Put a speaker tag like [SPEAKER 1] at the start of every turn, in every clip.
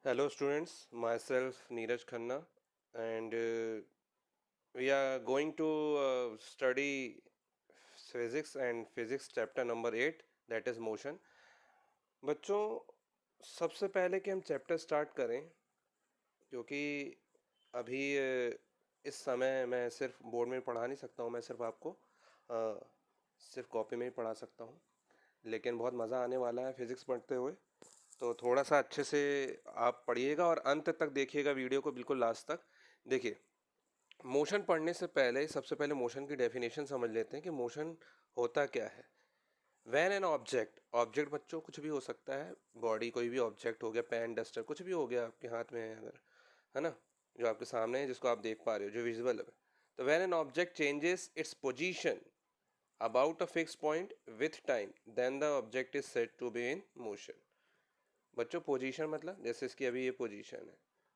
[SPEAKER 1] Hello, students. Myself Neeraj Khanna, and we are going to study physics chapter number 8, that is motion. बच्चों, सबसे पहले कि हम chapter start करें, क्योंकि अभी इस समय मैं सिर्फ बोर्ड में पढ़ा नहीं सकता हूँ, मैं सिर्फ आपको सिर्फ कॉपी में ही पढ़ा सकता हूँ, लेकिन बहुत मज़ा आने वाला है फिज़िक्स पढ़ते हुए। तो थोड़ा सा अच्छे से आप पढ़िएगा और अंत तक देखिएगा वीडियो को, बिल्कुल लास्ट तक देखिए। मोशन पढ़ने से पहले सबसे पहले मोशन की डेफिनेशन समझ लेते हैं कि मोशन होता क्या है। वैन एन ऑब्जेक्ट, ऑब्जेक्ट बच्चों कुछ भी हो सकता है, बॉडी कोई भी ऑब्जेक्ट हो गया, पेन, डस्टर, कुछ भी हो गया आपके हाथ में है अगर, है ना, जो आपके सामने है, जिसको आप देख पा रहे हो, जो विजुअल है। तो when an object changes its position about a fix point with time, then the object is said to be in motion. बच्चों पोजीशन मतलब जैसे इसकी अभी ये पोजीशन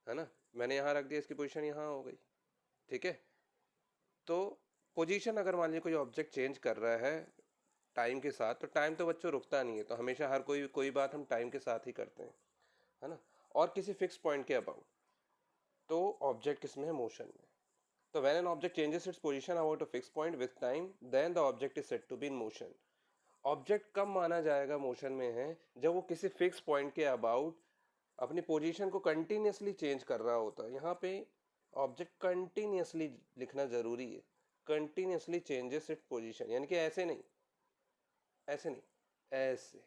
[SPEAKER 1] है ना, मैंने यहाँ रख दिया, इसकी पोजीशन यहाँ हो गई, ठीक है। तो पोजीशन अगर मान लीजिए कोई ऑब्जेक्ट चेंज कर रहा है टाइम के साथ, तो टाइम तो बच्चों रुकता नहीं है, तो हमेशा हर कोई बात हम टाइम के साथ ही करते हैं, है ना, और किसी फिक्स पॉइंट के अबाउट, तो ऑब्जेक्ट किसमें है, मोशन में। तो when an object changes its position about a fix point with time, then the object is said to be in motion. Object कब माना जाएगा मोशन में है, जब वो किसी फिक्स पॉइंट के अबाउट अपनी पोजीशन को कंटिन्यूसली चेंज कर रहा होता है। यहाँ पे ऑब्जेक्ट कंटिन्यूसली लिखना जरूरी है, कंटिन्यूसली चेंजेस इट पोजीशन, यानी कि ऐसे नहीं, ऐसे नहीं, ऐसे,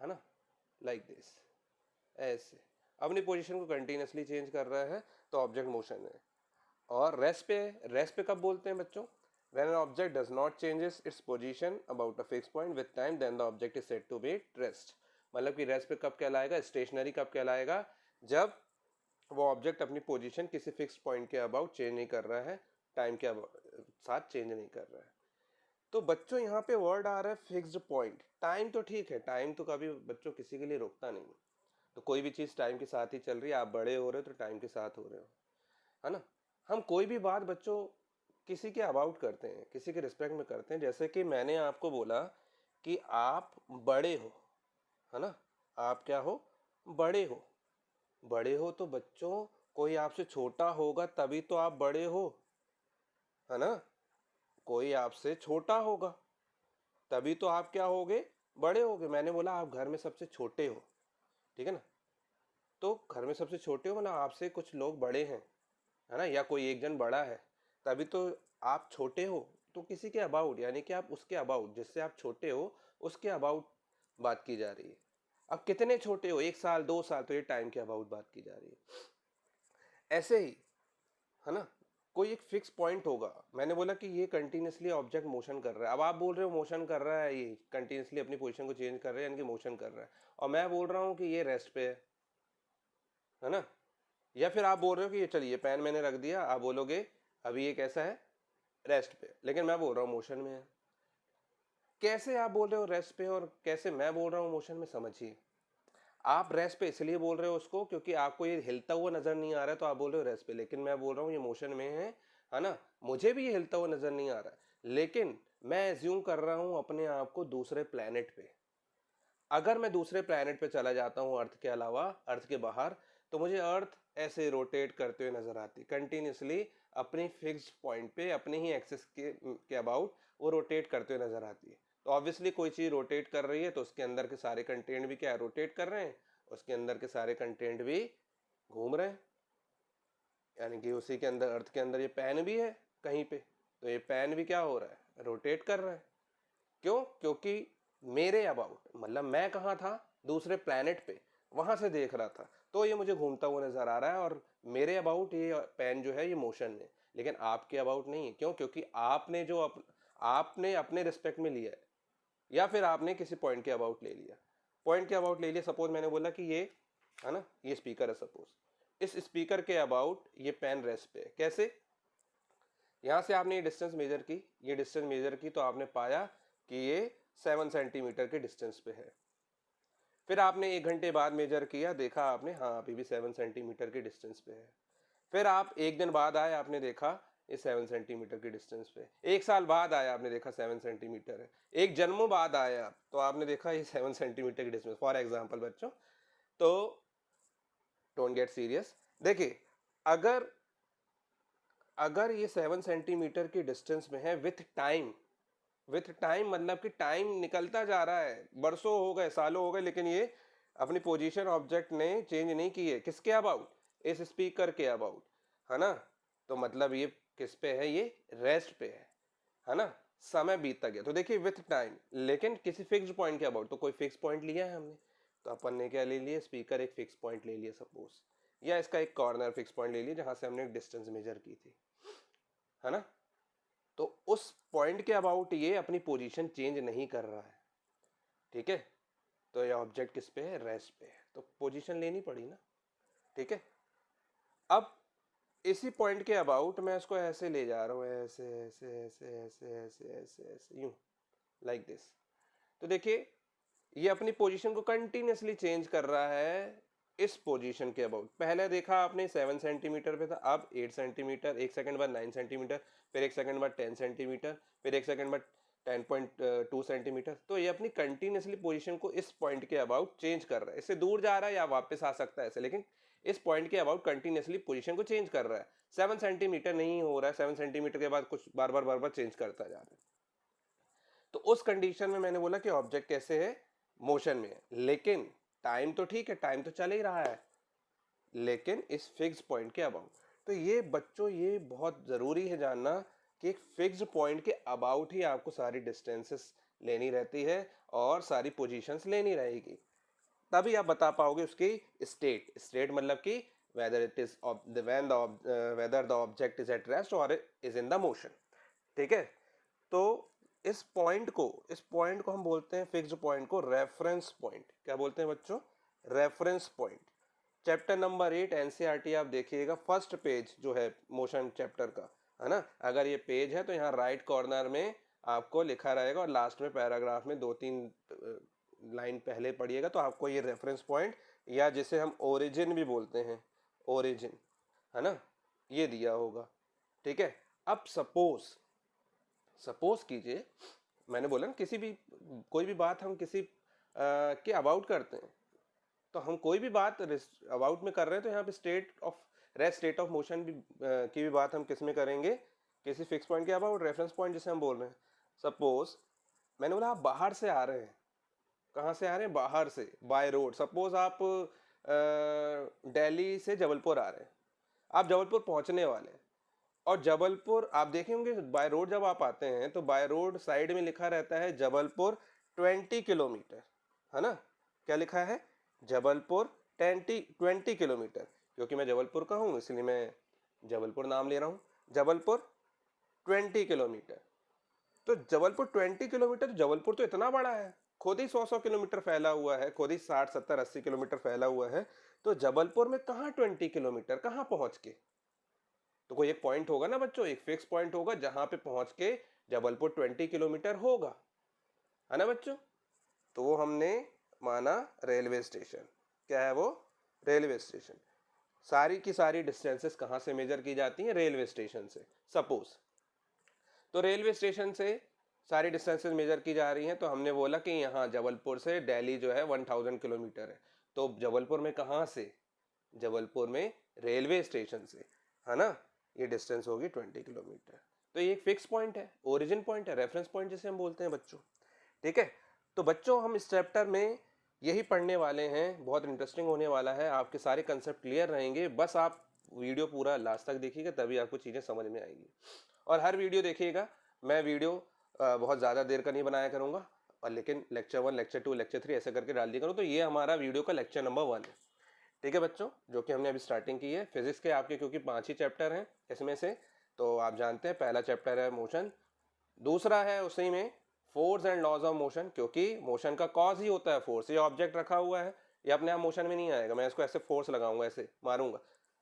[SPEAKER 1] है ना, लाइक दिस, ऐसे अपनी पोजीशन को कंटिन्यूसली चेंज कर रहा है, तो ऑब्जेक्ट मोशन है। और रेस्ट पे कब बोलते हैं बच्चों, when an object does not changes its position about a fixed point with time, then the object is said to be at rest। मतलब कि रेस्ट पे कब कहलाएगा, स्टेशनरी कब कहलाएगा, जब वो ऑब्जेक्ट अपनी पोजीशन किसी फिक्स पॉइंट के अबाउट चेंज नहीं कर रहा है, टाइम के साथ चेंज नहीं कर रहा है। तो बच्चों यहाँ पे वर्ड आ रहा है फिक्स्ड पॉइंट। टाइम तो ठीक है, टाइम तो कभी बच्चों किसी के लिए रुकता नहीं, तो कोई भी चीज़ टाइम के साथ ही चल रही है, आप बड़े हो रहे हो तो टाइम के साथ हो रहे हो, है ना। हम कोई भी बात बच्चों किसी के अबाउट करते हैं, किसी के रिस्पेक्ट में करते हैं, जैसे कि मैंने आपको बोला कि आप बड़े हो, है ना, आप क्या हो, बड़े हो। बड़े हो तो बच्चों कोई आपसे छोटा होगा तभी तो आप बड़े हो, है ना, कोई आपसे छोटा होगा तभी तो आप क्या होगे, बड़े होगे। मैंने बोला आप घर में सबसे छोटे हो, ठीक है ना, तो घर में सबसे छोटे हो मतलब आपसे कुछ लोग बड़े हैं, है ना, या कोई एक जन बड़ा है, तभी तो आप छोटे हो। तो किसी के अबाउट, यानी कि आप उसके अबाउट, जिससे आप छोटे हो उसके अबाउट बात की जा रही है। अब कितने छोटे हो, 1 साल 2 साल, तो ये टाइम के अबाउट बात की जा रही है। ऐसे ही, है ना, कोई एक फिक्स पॉइंट होगा। मैंने बोला कि ये कंटिन्यूसली ऑब्जेक्ट मोशन कर रहा है, अब आप बोल रहे हो मोशन कर रहा है, ये कंटिन्यूसली अपनी पोजीशन को चेंज कर रहा है, यानी कि मोशन कर रहा है, और मैं बोल रहा हूँ कि ये रेस्ट पे है ना। या फिर आप बोल रहे हो कि ये चलिए पेन मैंने रख दिया, आप बोलोगे अभी ये कैसा है, रेस्ट पे, लेकिन मैं बोल रहा हूँ मोशन में है। कैसे आप बोल रहे हो रेस्ट पे और कैसे मैं बोल रहा हूँ मोशन में, समझिए। आप रेस्ट पे इसलिए बोल रहे हो उसको क्योंकि आपको ये हिलता हुआ नजर नहीं आ रहा है, तो आप बोल रहे हो रेस्ट पे, लेकिन मैं बोल रहा हूँ ये मोशन में है ना, मुझे भी ये हिलता हुआ नजर नहीं आ रहा है, लेकिन मैं एज्यूम कर रहा हूँ अपने आप को दूसरे प्लेनेट पे। अगर मैं दूसरे प्लेनेट पे चला जाता हूँ अर्थ के अलावा, अर्थ के बाहर, तो मुझे अर्थ ऐसे रोटेट करते हुए नजर आती कंटिन्यूसली, अपनी फिक्स्ड पॉइंट पे, अपने ही एक्सिस के अबाउट वो रोटेट करते हुए नजर आती है। तो ऑब्वियसली कोई चीज रोटेट कर रही है तो उसके अंदर के सारे कंटेंट भी क्या है, रोटेट कर रहे हैं, उसके अंदर के सारे कंटेंट भी घूम रहे हैं। यानी कि उसी के अंदर, अर्थ के अंदर ये पैन भी है कहीं पे, तो ये पैन भी क्या हो रहा है, रोटेट कर रहा है। क्यों, क्योंकि मेरे अबाउट मतलब मैं कहाँ था, दूसरे प्लेनेट पे, वहां से देख रहा था, तो ये मुझे घूमता हुआ नजर आ रहा है, और मेरे अबाउट ये पेन जो है ये मोशन में, लेकिन आपके अबाउट नहीं है। क्यों, क्योंकि आपने आपने अपने रिस्पेक्ट में लिया है, या फिर आपने किसी पॉइंट के अबाउट ले लिया, पॉइंट के अबाउट ले लिया। सपोज मैंने बोला कि ये है ना, ये स्पीकर है, सपोज इस स्पीकर के अबाउट ये पेन रेस्ट पे है। कैसे, यहाँ से आपने ये डिस्टेंस मेजर की, ये डिस्टेंस मेजर की, तो आपने पाया कि ये 7 सेंटीमीटर के डिस्टेंस पे है। फिर आपने 1 घंटे बाद मेजर किया, देखा आपने, हाँ अभी भी 7 सेंटीमीटर के डिस्टेंस पे है। फिर आप 1 दिन बाद आए, आपने देखा ये 7 सेंटीमीटर के डिस्टेंस पे। 1 साल बाद आया, आपने देखा 7 सेंटीमीटर है। एक जन्म बाद आए आप, तो आपने देखा ये 7 सेंटीमीटर के डिस्टेंस, फॉर एग्जाम्पल बच्चों। तो डोंट गेट सीरियस। देखिए, अगर अगर ये 7 सेंटीमीटर की डिस्टेंस में है विथ टाइम मतलब कि टाइम निकलता जा रहा है, बरसों हो गए, सालों हो गए, लेकिन ये अपनी पोजीशन ऑब्जेक्ट ने चेंज नहीं की है। किसके अबाउट? इस स्पीकर के अबाउट, है ना? तो मतलब ये किस पे है? ये रेस्ट पे है ना? समय बीतता गया। तो देखिए विथ टाइम, लेकिन किसी फिक्स्ड पॉइंट के अबाउट। तो कोई फिक्स पॉइंट लिया है हमने, तो अपन ने क्या ले लिया? स्पीकर एक फिक्स पॉइंट ले लिया सपोज, या इसका एक कॉर्नर फिक्स पॉइंट ले लिया जहां से हमने डिस्टेंस मेजर की थी, है ना? तो उस पॉइंट के अबाउट ये अपनी पोजीशन चेंज नहीं कर रहा है, ठीक है? तो ये ऑब्जेक्ट किस पे है? रेस्ट पे है, तो पोजीशन लेनी पड़ी ना, ठीक है? अब इसी पॉइंट के अबाउट मैं इसको ऐसे ले जा रहा हूँ, ऐसे ऐसे ऐसे ऐसे ऐसे ऐसे ऐसे यूं, लाइक दिस। तो देखिए ये अपनी पोजीशन को कंटिन्यूअसली चेंज कर रहा है इस पोजीशन के अबाउट। पहले देखा आपने 7 सेंटीमीटर पे था, अब 8 सेंटीमीटर, 1 सेकंड बाद 9 सेंटीमीटर, फिर 1 सेकंड बाद 10 सेंटीमीटर, फिर 1 सेकंड बाद 10.2 सेंटीमीटर। तो ये अपनी कंटिन्यूअसली पोजीशन को इस पॉइंट के अबाउट चेंज कर रहा है। इससे दूर जा रहा है या वापस आ सकता है ऐसे, लेकिन इस पॉइंट के अबाउट कंटिन्यूअसली पोजीशन को चेंज कर रहा है। 7 सेंटीमीटर नहीं हो रहा है, 7 सेंटीमीटर के बाद कुछ बार बार चेंज करता जा रहा है। तो उस कंडीशन में मैंने बोला कि ऑब्जेक्ट कैसे है? मोशन में है, लेकिन टाइम तो ठीक है, टाइम तो चल ही रहा है, लेकिन इस फिक्स पॉइंट के अबाउट। तो ये बच्चों, ये बहुत जरूरी है जानना कि एक फिक्स्ड पॉइंट के अबाउट ही आपको सारी डिस्टेंसेस लेनी रहती है और सारी पोजीशंस लेनी रहेगी, तभी आप बता पाओगे उसकी स्टेट मतलब कि whether it is whether the object is at rest or is in the motion, ठीक है? तो इस पॉइंट को हम बोलते हैं, फिक्स्ड पॉइंट को रेफरेंस पॉइंट। क्या बोलते हैं बच्चों? Reference point. Chapter number 8 NCERT आप देखिएगा, फर्स्ट पेज जो है मोशन चैप्टर का, है ना? अगर ये पेज है तो यहाँ राइट कॉर्नर में आपको लिखा रहेगा और लास्ट में पैराग्राफ में 2-3 लाइन पहले पढ़िएगा तो आपको ये रेफरेंस पॉइंट, या जिसे हम ओरिजिन भी बोलते हैं, ओरिजिन, है ना, ये दिया होगा, ठीक है? अब सपोज कीजिए, मैंने बोला ना किसी भी कोई भी बात हम किसी के अबाउट करते हैं, तो हम कोई भी बात अबाउट में कर रहे हैं, तो यहाँ पे स्टेट ऑफ मोशन भी की भी बात हम किस में करेंगे? किसी फिक्स पॉइंट के अबाउट, रेफरेंस पॉइंट जिसे हम बोल रहे हैं। सपोज मैंने बोला आप बाहर से आ रहे हैं, कहाँ से आ रहे हैं? बाहर से, बाय रोड। सपोज आप दिल्ली से जबलपुर आ रहे हैं, आप जबलपुर पहुंचने वाले हैं, और जबलपुर आप देखे होंगे बाय रोड जब आप आते हैं तो बाय रोड साइड में लिखा रहता है जबलपुर 20 किलोमीटर, है ना? क्या लिखा है? जबलपुर 20 किलोमीटर। क्योंकि मैं जबलपुर का हूँ इसलिए मैं जबलपुर नाम ले रहा हूँ। जबलपुर 20 किलोमीटर। तो जबलपुर 20 किलोमीटर, जबलपुर तो इतना बड़ा है, खुद ही 100 किलोमीटर फैला हुआ है, खुद ही 60 70 80 किलोमीटर फैला हुआ है। तो जबलपुर में कहाँ 20 किलोमीटर, कहाँ पहुंच के? तो कोई एक पॉइंट होगा ना बच्चों, एक फिक्स पॉइंट होगा जहां पे पहुंच के जबलपुर 20 किलोमीटर होगा, है ना बच्चों? तो वो हमने माना रेलवे स्टेशन। क्या है वो? Railway station. सारी की सारी डिस्टेंसेस कहां से मेजर की जाती हैं? रेलवे स्टेशन से। सपोज तो रेलवे स्टेशन से सारी डिस्टेंसेस मेजर की जा रही हैं, तो हमने बोला कि यहाँ जबलपुर से दिल्ली जो है 1000 किलोमीटर है। तो जबलपुर में कहाँ से? जबलपुर में रेलवे स्टेशन से, है ना? ये डिस्टेंस होगी 20 किलोमीटर। तो ये एक फिक्स पॉइंट है, ओरिजिन पॉइंट है, रेफरेंस पॉइंट जिसे हम बोलते हैं बच्चों, ठीक है? तो बच्चों हम इस चैप्टर में यही पढ़ने वाले हैं, बहुत इंटरेस्टिंग होने वाला है, आपके सारे कंसेप्ट क्लियर रहेंगे। बस आप वीडियो पूरा लास्ट तक देखिएगा, तभी आपको चीज़ें समझ में आएगी। और हर वीडियो देखिएगा, मैं वीडियो बहुत ज़्यादा देर का नहीं बनाया करूँगा, और लेकिन लेक्चर 1 लेक्चर 2 लेक्चर 3 ऐसे करके डाल दिया करूँ। तो ये हमारा वीडियो का लेक्चर नंबर 1 है, ठीक है बच्चों, जो कि हमने अभी स्टार्टिंग की है। फिजिक्स के आपके क्योंकि 5 ही चैप्टर हैं इसमें से, तो आप जानते हैं पहला चैप्टर है मोशन, दूसरा है उसी में force and laws of motion, क्योंकि मोशन का कॉज ही होता है फोर्स। ये ऑब्जेक्ट रखा हुआ है, ये अपने आप मोशन में नहीं आएगा, मैं इसको ऐसे फोर्स लगाऊंगा, ऐसे मारूंगा,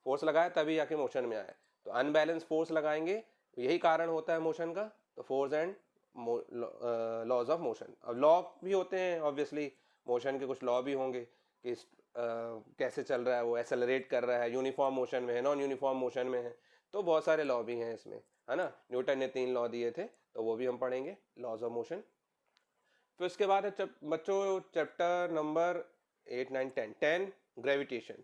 [SPEAKER 1] फोर्स लगाया तभी आके मोशन में आए। तो अनबैलेंस फोर्स लगाएंगे, यही कारण होता है मोशन का। तो force and laws of motion. अब लॉ भी होते हैं ऑब्वियसली, मोशन के कुछ लॉ भी होंगे कि कैसे चल रहा है, वो एक्सेलरेट कर रहा है, यूनिफॉर्म मोशन में है, नॉन यूनिफॉर्म मोशन में है। तो बहुत सारे लॉ भी हैं इसमें, है ना? न्यूटन ने 3 लॉ दिए थे, तो वो भी हम पढ़ेंगे, लॉज ऑफ मोशन। फिर उसके बाद है बच्चों चैप्टर नंबर 8 9 10 10 ग्रेविटेशन।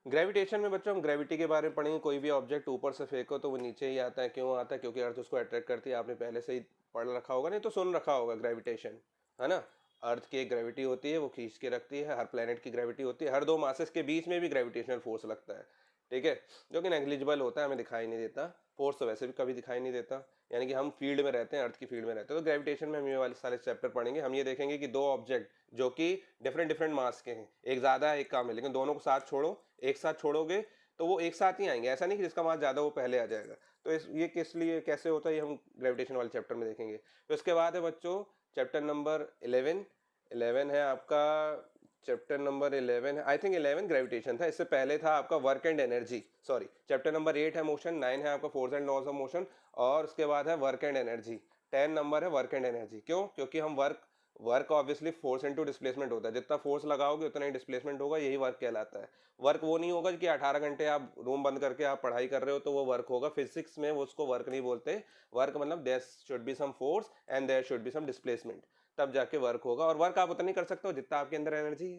[SPEAKER 1] ग्रेविटेशन में बच्चों हम ग्रेविटी के बारे में पढ़ेंगे। कोई भी ऑब्जेक्ट ऊपर से फेंको तो वो नीचे ही आता है। क्यों आता है? क्योंकि अर्थ उसको अट्रैक्ट करती है। आपने पहले से ही पढ़ रखा होगा, नहीं तो सुन रखा होगा ग्रेविटेशन, है ना। अर्थ की एक ग्रेविटी होती है, वो खींच के रखती है। हर प्लेनेट की ग्रेविटी होती है। हर दो मासेस के बीच में भी ग्रेविटेशनल फोर्स लगता है, ठीक है, जो कि नेग्लिजिबल होता है, हमें दिखाई नहीं देता। फोर्स तो वैसे भी कभी दिखाई नहीं देता, यानी कि हम फील्ड में रहते हैं, अर्थ की फील्ड में रहते हैं। तो ग्रेविटेशन में हम ये वाले सारे चैप्टर पढ़ेंगे। हम ये देखेंगे कि दो ऑब्जेक्ट जो कि डिफरेंट डिफरेंट मास के हैं, एक ज़्यादा है एक कम है, लेकिन दोनों को साथ छोड़ो, एक साथ छोड़ोगे तो वो एक साथ ही आएंगे। ऐसा नहीं कि जिसका मास ज़्यादा वो पहले आ जाएगा। तो इस ये किस लिए कैसे होता है ये हम ग्रेविटेशन वाले चैप्टर में देखेंगे। तो इसके बाद है बच्चों चैप्टर नंबर 11। 11 है आपका, चैप्टर नंबर 11 है, आई थिंक 11 ग्रेविटेशन था। इससे पहले था आपका work and energy, sorry. Chapter number 8 है मोशन, 9 है आपका force and laws of motion, और उसके बाद है वर्क एंड एनर्जी। 10 नंबर है वर्क एंड एनर्जी। क्यों? क्योंकि हम work work obviously force into displacement होता है। जितना फोर्स लगाओगे उतना ही डिस्प्लेसमेंट होगा, यही वर्क कहलाता है। वर्क वो नहीं होगा कि 18 घंटे आप रूम बंद करके आप पढ़ाई कर रहे हो तो वो वर्क होगा। फिजिक्स में वो उसको वर्क नहीं बोलते। वर्क मतलब there should be some force and there should be some displacement, तब जाके वर्क होगा। और वर्क आप उतना नहीं कर सकते हो जितना आपके अंदर एनर्जी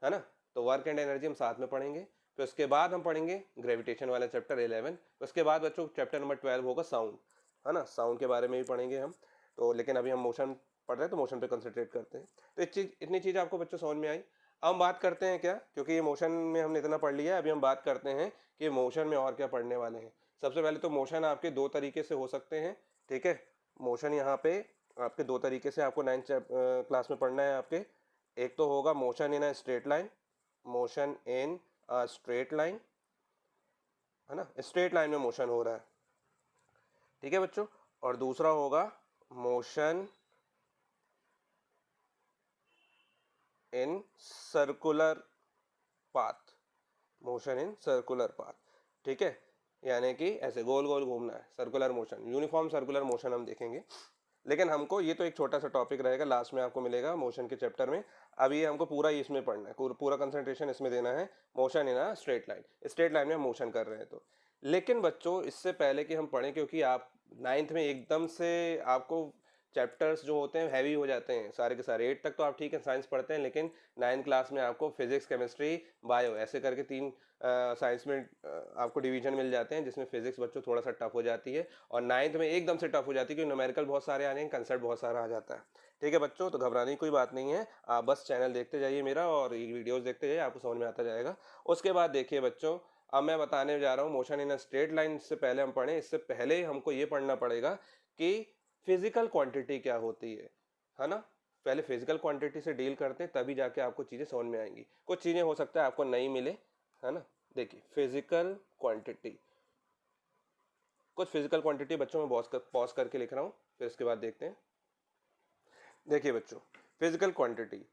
[SPEAKER 1] है ना। तो वर्क एंड एनर्जी हम साथ में पढ़ेंगे। तो इसके बाद हम पढ़ेंगे ग्रेविटेशन वाला चैप्टर 11। उसके बाद बच्चों चैप्टर नंबर 12 होगा साउंड, है ना। साउंड के बारे में भी पढ़ेंगे हम। तो लेकिन अभी हम मोशन पढ़ रहे हैं तो मोशन पे कंसंट्रेट करते हैं। तो इतनी चीज़ आपको बच्चों समझ में आई। अब हम बात करते हैं क्या, क्योंकि ये मोशन में हमने इतना पढ़ लिया है, अभी हम बात करते हैं कि मोशन में और क्या पढ़ने वाले हैं। सबसे पहले तो मोशन आपके दो तरीके से हो सकते हैं, ठीक है। मोशन यहाँ पे आपके दो तरीके से आपको 9th क्लास में पढ़ना है आपके। एक तो होगा motion in a straight line, motion in a straight line, है ना। स्ट्रेट लाइन में मोशन हो रहा है, ठीक है बच्चों। और दूसरा होगा motion in circular path, motion in circular path, ठीक है। यानी कि ऐसे गोल गोल घूमना है, circular motion, uniform circular motion हम देखेंगे। लेकिन हमको ये तो एक छोटा सा टॉपिक रहेगा, लास्ट में आपको मिलेगा मोशन के चैप्टर में। अभी हमको पूरा इसमें पढ़ना है, पूरा कंसंट्रेशन इसमें देना है। Motion in a straight line, straight line में हम मोशन कर रहे हैं तो। लेकिन बच्चों इससे पहले कि हम पढ़ें, क्योंकि आप 9th में एकदम से आपको चैप्टर्स जो होते हैं हैवी हो जाते हैं सारे के सारे। 8 तक तो आप ठीक है साइंस पढ़ते हैं, लेकिन 9th क्लास में आपको फिजिक्स केमिस्ट्री बायो ऐसे करके तीन साइंस में आपको डिवीजन मिल जाते हैं, जिसमें फिजिक्स बच्चों थोड़ा सा टफ हो जाती है। और 9th में एकदम से टफ हो जाती है, क्योंकि न्यूमेरिकल बहुत सारे आ जाएंगे, कंसेप्ट बहुत सारा आ जाता है, ठीक है बच्चों। तो घबराने की कोई बात नहीं है, आप बस चैनल देखते जाइए मेरा और ये वीडियोस देखते जाइए, आपको समझ में आता जाएगा। उसके बाद देखिए बच्चों, अब मैं बताने जा रहा हूँ motion in a straight line. इससे पहले हम पढ़ें, इससे पहले हमको ये पढ़ना पड़ेगा कि फिजिकल क्वांटिटी क्या होती है ना। पहले फिजिकल क्वांटिटी से डील करते हैं, तभी जाके आपको चीज़ें समझ में आएंगी। कुछ चीज़ें हो सकता है आपको नहीं मिले, है ना। देखिए फिजिकल क्वांटिटी, कुछ फिजिकल क्वांटिटी बच्चों में पॉज करके लिख रहा हूँ, फिर इसके बाद देखते हैं। देखिए बच्चों, फिजिकल क्वांटिटी,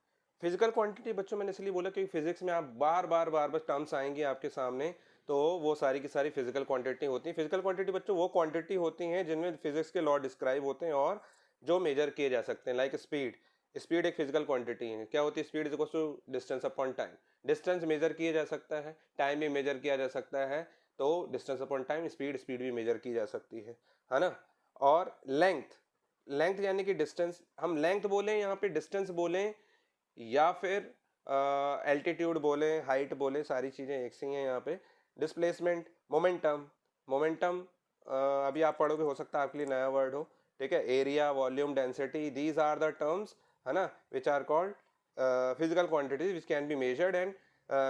[SPEAKER 1] फिजिकल क्वांटिटी बच्चों मैंने इसलिए बोला क्योंकि फिजिक्स में आप बार बार बार बार टर्म्स आएंगी आपके सामने, तो वो सारी की सारी फिजिकल क्वांटिटी होती है। फिजिकल क्वांटिटी बच्चों वो क्वांटिटी होती हैं जिनमें फिजिक्स के लॉ डिस्क्राइब होते हैं और जो मेजर किए जा सकते हैं। लाइक स्पीड, स्पीड एक फिजिकल क्वांटिटी है। क्या होती है? Speed is equal to distance upon time. Distance measure किया जा सकता है, टाइम भी मेजर किया जा सकता है। तो distance upon time, speed, speed भी मेजर की जा सकती है ना। और लेंथ, लेंथ यानी कि डिस्टेंस, हम लेंथ बोलें यहाँ पे, डिस्टेंस बोलें, या फिर एल्टीट्यूड बोलें, हाइट बोलें, सारी चीज़ें एक सी हैं यहाँ पे। डिस्प्लेसमेंट, मोमेंटम, मोमेंटम अभी आप पढ़ोगे, हो सकता है आपके लिए नया वर्ड हो, ठीक है। Area, volume, density, these are the terms, है ना, which are called physical quantities which can be measured and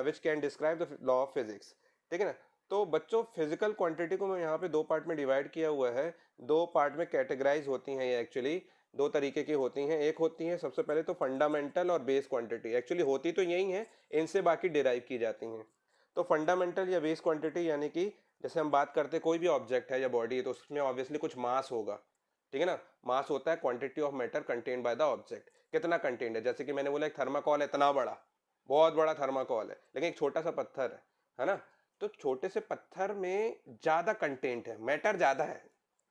[SPEAKER 1] which can describe the law of physics, ठीक है ना। तो बच्चों फिजिकल क्वांटिटी को मैं यहाँ पे दो पार्ट में डिवाइड किया हुआ है, दो पार्ट में कैटेगराइज होती हैं ये एक्चुअली। दो तरीके की होती हैं, एक होती है सबसे पहले तो फंडामेंटल और बेस क्वांटिटी। एक्चुअली होती तो यही है, इनसे बाकी डिराइव की जाती हैं। तो फंडामेंटल या बेस क्वांटिटी यानी कि जैसे हम बात करते हैं कोई भी ऑब्जेक्ट है या बॉडी है तो उसमें ऑब्वियसली कुछ मास होगा, ठीक है ना। मास होता है quantity of matter contained by the object, कितना कंटेन्ड है। जैसे कि मैंने बोला एक थर्माकोल है, इतना बड़ा, बहुत बड़ा थर्माकोल है, लेकिन एक छोटा सा पत्थर है ना। तो छोटे से पत्थर में ज्यादा कंटेंट है, मैटर ज्यादा है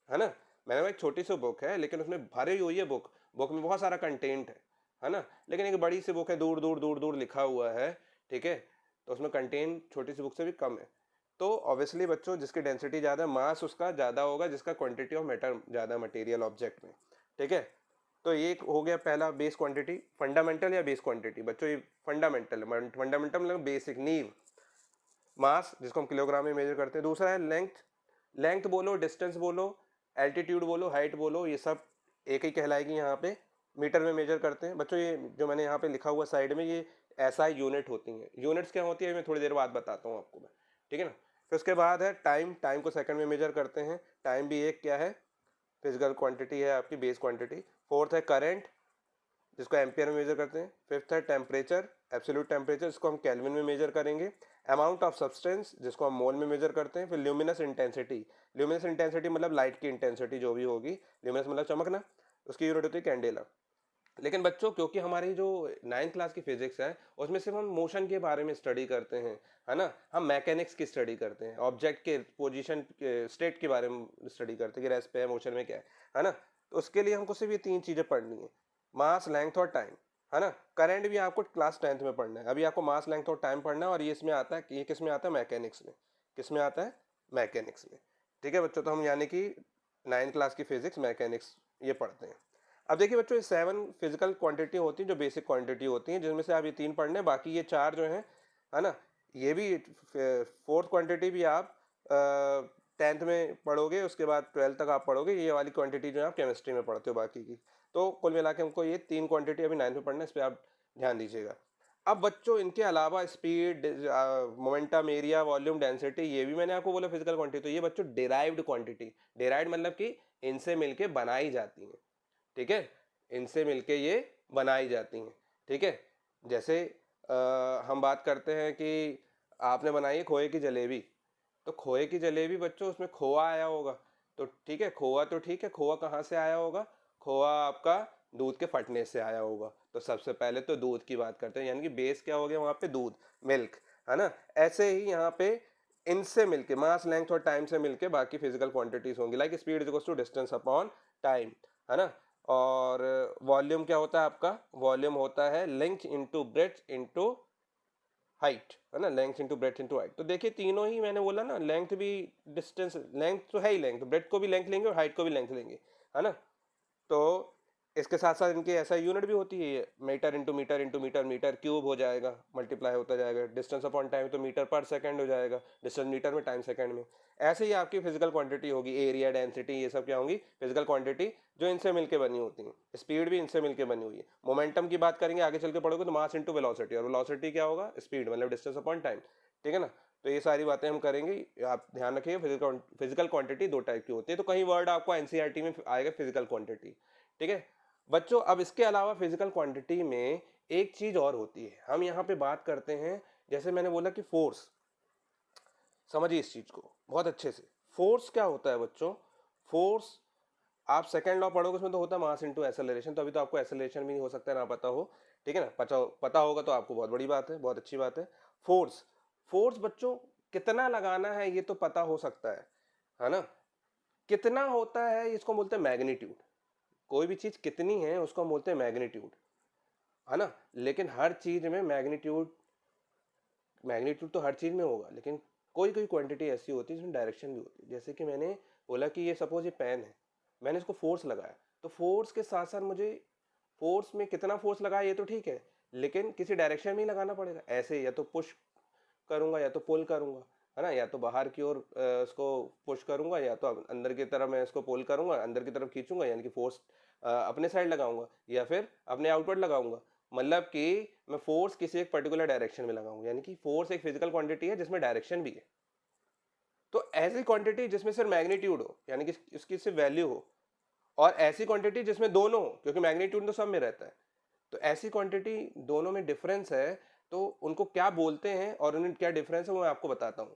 [SPEAKER 1] ना। मैंने बोला एक छोटी सी बुक है लेकिन उसमें भरी हुई है बुक, बुक में बहुत सारा कंटेंट है ना। लेकिन एक बड़ी सी बुक है, दूर दूर दूर दूर लिखा हुआ है, ठीक है, तो उसमें कंटेंट छोटी सी बुक से भी कम है। तो ऑब्वियसली बच्चों जिसकी डेंसिटी ज़्यादा, मास उसका ज़्यादा होगा जिसका क्वांटिटी ऑफ मैटर ज़्यादा मटेरियल ऑब्जेक्ट में, ठीक है। तो ये हो गया पहला बेस क्वांटिटी। फंडामेंटल या बेस क्वांटिटी बच्चों, ये फंडामेंटल, फंडामेंटल मतलब बेसिक, नींव। मास जिसको हम किलोग्राम में मेजर करते हैं, दूसरा है लेंथ, लेंथ बोलो, डिस्टेंस बोलो, एल्टीट्यूड बोलो, हाइट बोलो, ये सब एक ही कहलाएगी। यहाँ पे मीटर में मेजर करते हैं बच्चों। ये जो मैंने यहाँ पे लिखा हुआ साइड में, ये ऐसा यूनिट होती हैं। यूनिट्स क्या होती है मैं थोड़ी देर बाद बताता हूँ आपको मैं, ठीक है ना। फिर उसके बाद है टाइम, टाइम को सेकंड में मेजर करते हैं। टाइम भी एक क्या है, फिजिकल क्वांटिटी है आपकी, बेस क्वांटिटी। फोर्थ है करंट, जिसको एम्पियर में मेजर करते हैं। फिफ्थ है टेम्परेचर, एब्सोल्यूट टेम्परेचर, जिसको हम केल्विन में मेजर करेंगे। अमाउंट ऑफ सब्सटेंस, जिसको हम मोल में मेजर करते हैं। फिर ल्यूमिनस इंटेंसिटी, ल्यूमिनस इंटेंसिटी मतलब लाइट की इंटेंसिटी जो भी होगी, ल्यूमिनस मतलब चमकना, उसकी यूनिट होती है कैंडेला। लेकिन बच्चों क्योंकि हमारी जो 9th क्लास की फिजिक्स है उसमें सिर्फ हम मोशन के बारे में स्टडी करते हैं, है ना, हम मैकेनिक्स की स्टडी करते हैं, ऑब्जेक्ट के पोजीशन के स्टेट के बारे में स्टडी करते हैं कि रेस्ट पे है, मोशन में क्या है ना। तो उसके लिए हमको सिर्फ ये 3 चीज़ें पढ़नी है, मास, लेंथ और टाइम, है ना। करंट भी आपको क्लास 10th में पढ़ना है। अभी आपको मास, लेंथ और टाइम पढ़ना है, और ये इसमें आता है, ये किस में आता है, मैकेनिक्स में। किस में आता है, मैकेनिक्स में। ठीक है बच्चों, तो हम यानी कि 9th क्लास की फिजिक्स मैकेनिक्स ये पढ़ते हैं। अब देखिए बच्चों, ये 7 फिजिकल क्वांटिटी होती है जो बेसिक क्वांटिटी होती हैं, जिनमें से आप ये 3 पढ़ने, बाकी ये 4 जो हैं, है ना, ये भी फोर्थ क्वांटिटी भी आप 10th में पढ़ोगे, उसके बाद 12th तक आप पढ़ोगे। ये वाली क्वांटिटी जो है आप केमिस्ट्री में पढ़ते हो बाकी की। तो कुल मिला के हमको ये 3 क्वांटिटी अभी 9th में पढ़ना है, इस पर आप ध्यान दीजिएगा। अब बच्चों इनके अलावा speed, momentum, area, volume, density, ये भी मैंने आपको बोला फिजिकल क्वांटिटी। तो ये बच्चों डिराइव्ड क्वांटिटी, डिराइव्ड मतलब कि इनसे मिलके बनाई जाती हैं, ठीक है, इनसे मिलके ये बनाई जाती हैं, ठीक है। जैसे हम बात करते हैं कि आपने बनाई है खोए की जलेबी, तो खोए की जलेबी बच्चों उसमें खोआ आया होगा, तो ठीक है, खोआ तो ठीक है, खोआ कहाँ से आया होगा, खोआ आपका दूध के फटने से आया होगा। तो सबसे पहले तो दूध की बात करते हैं, यानी कि बेस क्या हो गया वहाँ पे, दूध, मिल्क, है ना। ऐसे ही यहाँ पे इनसे मिलके, मास, लेंथ और टाइम से मिलके बाकी फिजिकल क्वांटिटीज होंगी, like speed is equals to distance upon time, है ना। और वॉल्यूम क्या होता है आपका, वॉल्यूम होता है length into breadth into height, है ना, length into breadth into height. तो देखिए तीनों ही मैंने बोला ना, लेंथ भी, डिस्टेंस, लेंथ तो है ही लेंथ, ब्रेड्थ को भी लेंथ लेंगे और हाइट को भी लेंथ लेंगे, है ना। तो इसके साथ साथ इनकी ऐसा यूनिट भी होती है, metre into metre into metre, metre cube हो जाएगा, मल्टीप्लाई होता जाएगा। डिस्टेंस अपॉन टाइम तो मीटर पर सेकंड हो जाएगा, डिस्टेंस मीटर में, टाइम सेकंड में। ऐसे ही आपकी फिजिकल क्वांटिटी होगी, एरिया, डेंसिटी, ये सब क्या होंगी, फिजिकल क्वांटिटी जो इनसे मिलकर बनी होती हैं। स्पीड भी इनसे मिलकर बनी हुई है। मोमेंटम की बात करेंगे आगे चल के पढ़ोगे तो मास इंटू वेलोसिटी, और वेलोसिटी क्या होगा, स्पीड मतलब डिस्टेंस अपॉन टाइम, ठीक है ना। तो ये सारी बातें हम करेंगे, आप ध्यान रखिए। फिजिकल क्वांटिटी 2 टाइप की होती है, तो कहीं वर्ड आपको एनसीईआरटी में आएगा फिजिकल क्वांटिटी, ठीक है बच्चों। अब इसके अलावा फिजिकल क्वांटिटी में एक चीज और होती है, हम यहाँ पे बात करते हैं, जैसे मैंने बोला कि फोर्स, समझिए इस चीज को बहुत अच्छे से। फोर्स क्या होता है बच्चों, फोर्स आप सेकंड लॉ पढ़ोगे, उसमें तो होता है मास इनटू एक्सेलरेशन। तो अभी तो आपको एक्सेलरेशन भी नहीं हो सकता है ना पता हो, ठीक है ना। पता होगा तो आपको बहुत बड़ी बात है, बहुत अच्छी बात है। फोर्स, फोर्स बच्चों कितना लगाना है ये तो पता हो सकता है ना। कितना होता है इसको बोलते हैं मैग्नीट्यूड, कोई भी चीज कितनी है उसको हम बोलते हैं मैग्नीट्यूड, है ना। लेकिन हर चीज में मैग्नीट्यूड, मैग्नीट्यूड तो हर चीज में होगा, लेकिन कोई कोई क्वांटिटी ऐसी होती है जिसमें डायरेक्शन भी होती है। जैसे कि मैंने बोला कि ये सपोज ये पेन है, मैंने इसको फोर्स लगाया, तो फोर्स के साथ साथ मुझे फोर्स में कितना फोर्स लगाया ये तो ठीक है, लेकिन किसी डायरेक्शन में ही लगाना पड़ेगा। ऐसे या तो पुश करूंगा या तो पुल करूंगा, है ना, या तो बाहर की ओर इसको पुश करूंगा, या तो अंदर की तरफ मैं इसको पुल करूंगा, अंदर की तरफ खींचूंगा, यानी कि फोर्स अपने साइड लगाऊंगा या फिर अपने आउटवर्ड लगाऊंगा। मतलब कि मैं फोर्स किसी एक पर्टिकुलर डायरेक्शन में लगाऊंगा, यानी कि फोर्स एक फिजिकल क्वांटिटी है जिसमें डायरेक्शन भी है। तो ऐसी क्वांटिटी जिसमें सिर्फ मैग्नीट्यूड हो, यानी कि इसकी सिर्फ वैल्यू हो, और ऐसी क्वांटिटी जिसमें दोनों हो, क्योंकि मैग्नीट्यूड तो सब में रहता है। तो ऐसी क्वांटिटी दोनों में डिफरेंस है, तो उनको क्या बोलते हैं और उनमें क्या डिफरेंस है वो मैं आपको बताता हूं।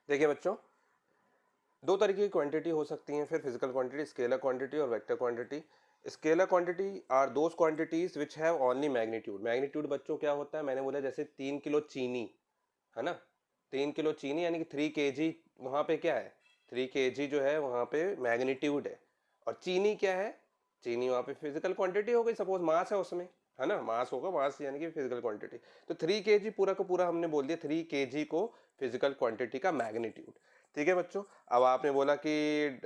[SPEAKER 1] देखिए बच्चों, 2 तरीके की क्वांटिटी हो सकती हैं फिर फिजिकल क्वांटिटी, स्केलर क्वांटिटी और vector quantity. Scalar quantity are those quantities which have only magnitude. Magnitude बच्चों क्या होता है, मैंने बोला जैसे 3 किलो चीनी, है ना, 3 किलो चीनी यानी कि 3 केजी, वहां पे क्या है, 3 केजी जो है वहां पे मैग्नीट्यूड है। और चीनी क्या है, चीनी वहां पे फिजिकल क्वांटिटी हो गई, सपोज मास है उसमें, है ना, मास होगा, मास यानी कि फिजिकल क्वांटिटी। तो 3 केजी पूरा का पूरा हमने बोल दिया 3 केजी को फिजिकल क्वांटिटी का मैग्नीट्यूड, ठीक है बच्चों। अब आपने बोला कि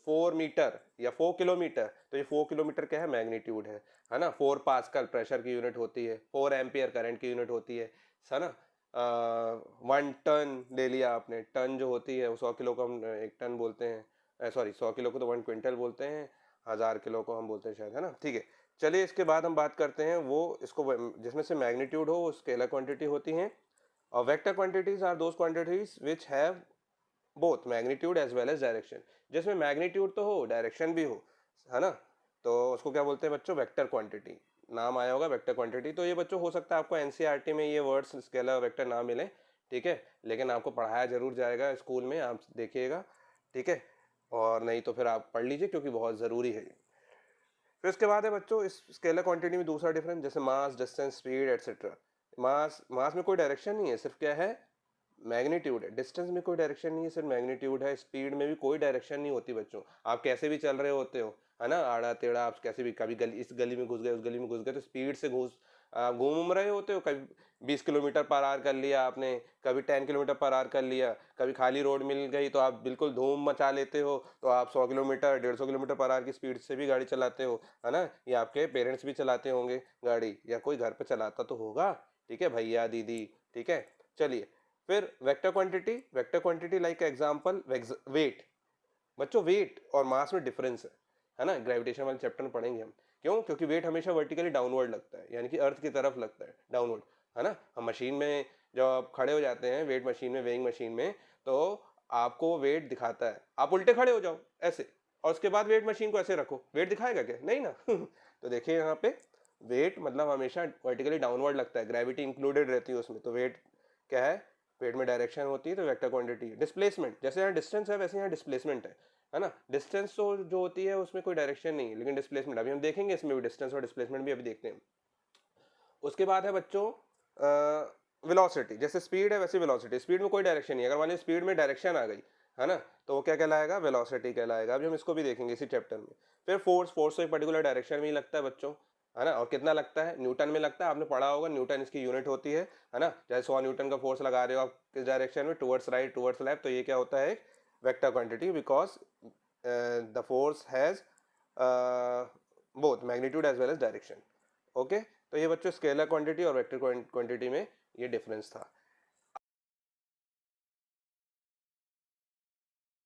[SPEAKER 1] 4 मीटर या 4 किलोमीटर, तो ये 4 किलोमीटर क्या है, मैग्नीट्यूड है ना। 4 पास्कल प्रेशर की यूनिट होती है, 4 एम्पियर करंट की यूनिट होती है ना। 1 टन ले लिया आपने, टन जो होती है वो 100 किलो को हम 1 टन बोलते हैं, सॉरी 100 किलो को तो 1 क्विंटल बोलते हैं, 1000 किलो को हम बोलते हैं शायद, है ना? ठीक है। चलिए इसके बाद हम बात करते हैं वो इसको जिसमें से मैग्नीट्यूड हो वो स्केलर क्वांटिटी होती हैं, और vector quantities are those quantities which have both magnitude as well as direction. जिसमें मैग्नीट्यूड तो हो, डायरेक्शन भी हो, है ना? तो उसको क्या बोलते हैं बच्चों? Vector quantity. नाम आया होगा वेक्टर क्वांटिटी। तो ये बच्चों हो सकता है आपको एनसीईआरटी में ये वर्ड्स स्केलर वेक्टर ना मिले, ठीक है, लेकिन आपको पढ़ाया जरूर जाएगा स्कूल में, आप देखिएगा, ठीक है, और नहीं तो फिर आप पढ़ लीजिए क्योंकि बहुत जरूरी है। फिर इसके बाद है बच्चों इस स्केलर क्वांटिटी में दूसरा डिफरेंस, जैसे मास, डिस्टेंस, स्पीड एटसेट्रा। मास मास में कोई डायरेक्शन नहीं है, सिर्फ क्या है? मैग्नीट्यूड है। डिस्टेंस में कोई डायरेक्शन नहीं है, सिर्फ मैग्नीट्यूड है। स्पीड में भी कोई डायरेक्शन नहीं होती बच्चों, आप कैसे भी चल रहे होते हो, है ना, आड़ा टेढ़ा, आप कैसे भी, कभी गली, इस गली में घुस गए, उस गली में घुस गए, तो स्पीड से घूम रहे होते हो। कभी 20 किलोमीटर पर आवर कर लिया आपने, कभी 10 किलोमीटर पर आवर कर लिया, कभी खाली रोड मिल गई तो आप बिल्कुल धूम मचा लेते हो, तो आप 100 किलोमीटर 150 किलोमीटर पर आवर की स्पीड से भी गाड़ी चलाते हो, है ना? या आपके पेरेंट्स भी चलाते होंगे गाड़ी, या कोई घर पे चलाता तो होगा, ठीक है, भैया दीदी, ठीक है। चलिए फिर vector quantity like example weight. बच्चों वेट और मास में डिफरेंस है ना? ग्रेविटेशन वाले चैप्टर में पढ़ेंगे हम। क्यों? क्योंकि वेट हमेशा वर्टिकली डाउनवर्ड लगता है, यानी कि अर्थ की तरफ लगता है, डाउनवर्ड, है ना? हम मशीन में जब आप खड़े हो जाते हैं वेट मशीन में, वेइंग मशीन में, तो आपको वेट दिखाता है, आप उल्टे खड़े हो जाओ ऐसे, और उसके बाद वेट मशीन को ऐसे रखो, वेट दिखाएगा क्या? नहीं ना। तो देखिए यहाँ पे वेट मतलब हमेशा वर्टिकली डाउनवर्ड लगता है, ग्रेविटी इंक्लूडेड रहती है उसमें, तो वेट क्या है? वेट में डायरेक्शन होती है, तो वेक्टर क्वांटिटी। डिस्प्लेसमेंट, जैसे यहाँ डिस्टेंस है वैसे यहाँ डिस्प्लेसमेंट है ना? डिस्टेंस तो जो होती है उसमें कोई डायरेक्शन नहीं है, लेकिन डिस्प्लेसमेंट अभी हम देखेंगे, इसमें भी डिस्टेंस और डिस्प्लेसमेंट भी अभी देखते हैं। उसके बाद है बच्चों वेलोसिटी। जैसे स्पीड है वैसे वेलोसिटी, स्पीड में कोई डायरेक्शन नहीं है, अगर मान लीजिए स्पीड में डायरेक्शन आ गई, है ना, तो वो क्या कहलाएगा? वेलोसिटी कहलाएगा। अभी हम इसको भी देखेंगे इसी चैप्टर में। फिर फोर्स, फोर्स तो एक पर्टिकुलर डायरेक्शन में ही लगता है बच्चों, है ना, और कितना लगता है? न्यूटन में लगता है, आपने पढ़ा होगा, न्यूटन इसकी यूनिट होती है ना? जैसे 100 न्यूटन का फोर्स लगा रहे हो आप किस डायरेक्शन में? टुवर्ड्स राइट, टुवर्ड्स लेफ्ट, तो ये क्या होता है? Vector quantity, because the force has both magnitude as well as direction. Okay, तो ये बच्चों स्केलर क्वांटिटी और वेक्टर क्वांटिटी में ये डिफरेंस था।